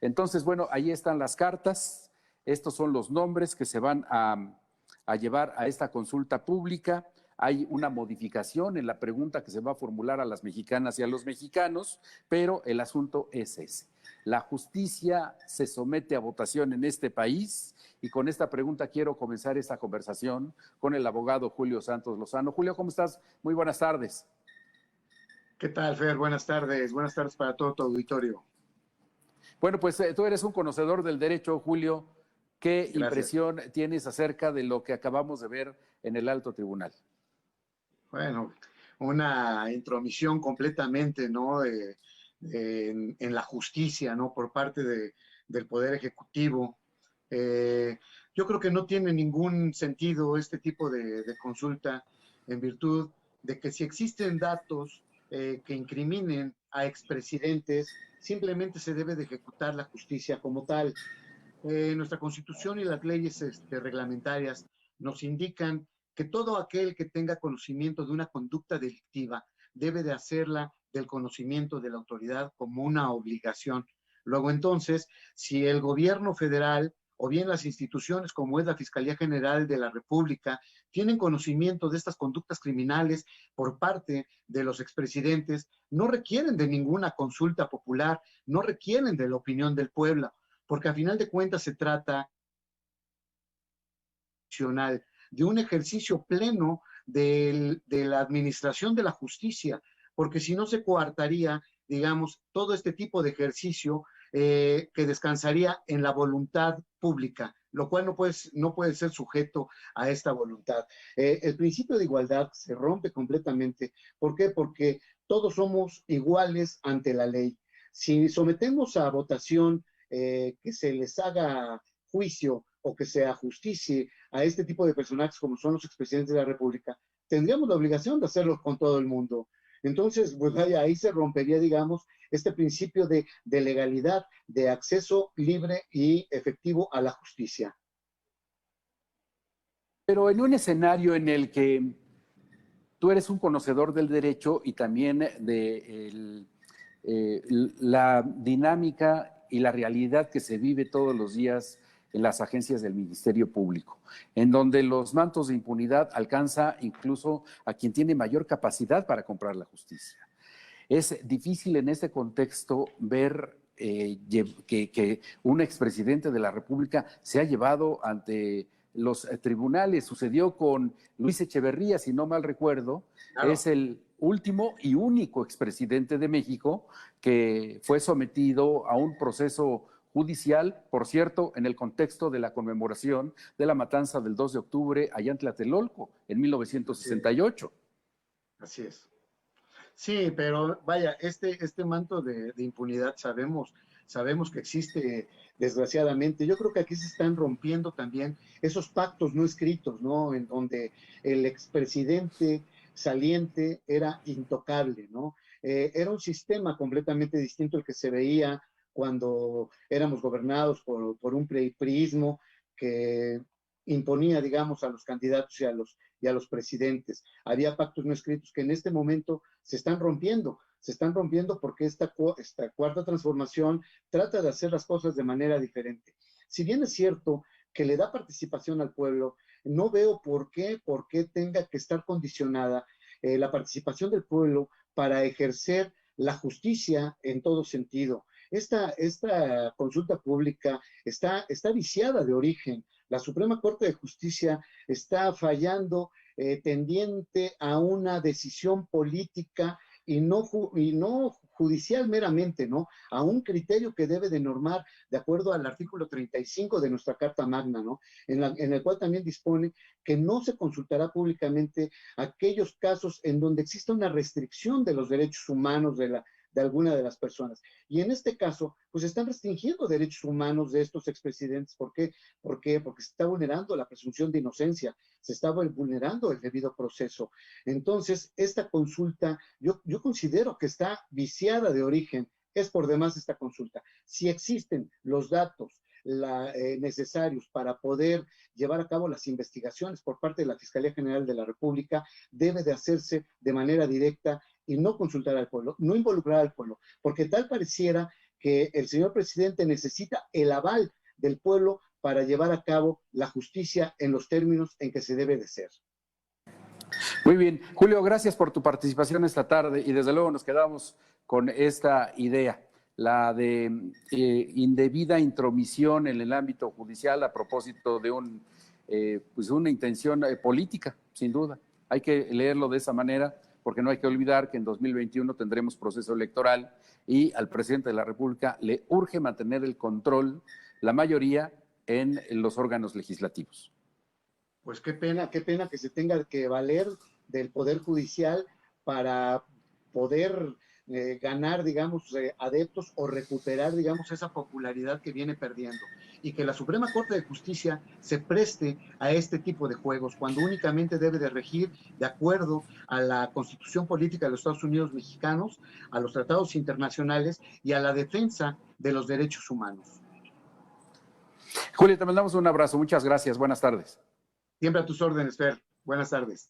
Entonces, bueno, ahí están las cartas. Estos son los nombres que se van a llevar a esta consulta pública. Hay una modificación en la pregunta que se va a formular a las mexicanas y a los mexicanos, pero el asunto es ese. La justicia se somete a votación en este país y con esta pregunta quiero comenzar esta conversación con el abogado Julio Santos Lozano. Julio, ¿cómo estás? Muy buenas tardes. ¿Qué tal, Fer? Buenas tardes para todo tu auditorio. Bueno, pues tú eres un conocedor del derecho, Julio. ¿Qué Gracias. impresión tienes acerca de lo que acabamos de ver en el alto tribunal? Bueno, una intromisión completamente, ¿no? En la justicia, ¿no? Por parte del Poder Ejecutivo. Yo creo que no tiene ningún sentido este tipo de consulta en virtud de que si existen datos que incriminen a expresidentes, simplemente se debe de ejecutar la justicia como tal. Nuestra Constitución y las leyes reglamentarias nos indican que todo aquel que tenga conocimiento de una conducta delictiva debe de hacerla del conocimiento de la autoridad como una obligación. Luego, entonces, si el gobierno federal o bien las instituciones como es la Fiscalía General de la República tienen conocimiento de estas conductas criminales por parte de los expresidentes, no requieren de ninguna consulta popular, no requieren de la opinión del pueblo, porque a final de cuentas se trata de un ejercicio pleno de la administración de la justicia, porque si no se coartaría, digamos, todo este tipo de ejercicio que descansaría en la voluntad pública, lo cual no puede ser sujeto a esta voluntad. El principio de igualdad se rompe completamente. ¿Por qué? Porque todos somos iguales ante la ley. Si sometemos a votación que se les haga juicio o que se ajusticie a este tipo de personajes como son los expresidentes de la República, tendríamos la obligación de hacerlo con todo el mundo. Entonces, pues vaya, ahí se rompería, digamos, este principio de legalidad, de acceso libre y efectivo a la justicia. Pero en un escenario en el que tú eres un conocedor del derecho y también de la dinámica y la realidad que se vive todos los días en las agencias del Ministerio Público, en donde los mantos de impunidad alcanza incluso a quien tiene mayor capacidad para comprar la justicia. Es difícil en este contexto ver que un expresidente de la República se ha llevado ante los tribunales. Sucedió con Luis Echeverría, si no mal recuerdo. Claro. Es el último y único expresidente de México que fue sometido a un proceso judicial, por cierto, en el contexto de la conmemoración de la matanza del 2 de octubre allá en Tlatelolco, en 1968. Así es. Sí, pero vaya, este manto de impunidad sabemos que existe desgraciadamente. Yo creo que aquí se están rompiendo también esos pactos no escritos, ¿no? En donde el expresidente saliente era intocable, ¿no? Era un sistema completamente distinto al que se veía cuando éramos gobernados por un priismo que imponía, digamos, a los candidatos y a los presidentes. Había pactos no escritos que en este momento se están rompiendo porque esta cuarta transformación trata de hacer las cosas de manera diferente. Si bien es cierto que le da participación al pueblo, no veo por qué tenga que estar condicionada la participación del pueblo para ejercer la justicia en todo sentido. Esta consulta pública está viciada de origen. La Suprema Corte de Justicia está fallando tendiente a una decisión política y no judicial meramente, ¿no? A un criterio que debe de normar de acuerdo al artículo 35 de nuestra Carta Magna, ¿no? En el cual también dispone que no se consultará públicamente aquellos casos en donde exista una restricción de los derechos humanos de alguna de las personas. Y en este caso, pues están restringiendo derechos humanos de estos expresidentes. ¿Por qué? Porque se está vulnerando la presunción de inocencia, se está vulnerando el debido proceso. Entonces, esta consulta, yo considero que está viciada de origen. Es por demás esta consulta. Si existen los datos necesarios para poder llevar a cabo las investigaciones por parte de la Fiscalía General de la República, debe de hacerse de manera directa y no consultar al pueblo, no involucrar al pueblo, porque tal pareciera que el señor presidente necesita el aval del pueblo para llevar a cabo la justicia en los términos en que se debe de ser. Muy bien. Julio, gracias por tu participación esta tarde y desde luego nos quedamos con esta idea, la de indebida intromisión en el ámbito judicial a propósito de pues una intención política, sin duda. Hay que leerlo de esa manera porque no hay que olvidar que en 2021 tendremos proceso electoral y al presidente de la República le urge mantener el control, la mayoría en los órganos legislativos. Pues qué pena que se tenga que valer del Poder Judicial para poder ganar, digamos, adeptos o recuperar, digamos, esa popularidad que viene perdiendo. Y que la Suprema Corte de Justicia se preste a este tipo de juegos, cuando únicamente debe de regir de acuerdo a la Constitución Política de los Estados Unidos Mexicanos, a los tratados internacionales y a la defensa de los derechos humanos. Julio, te mandamos un abrazo. Muchas gracias. Buenas tardes. Siempre a tus órdenes, Fer. Buenas tardes.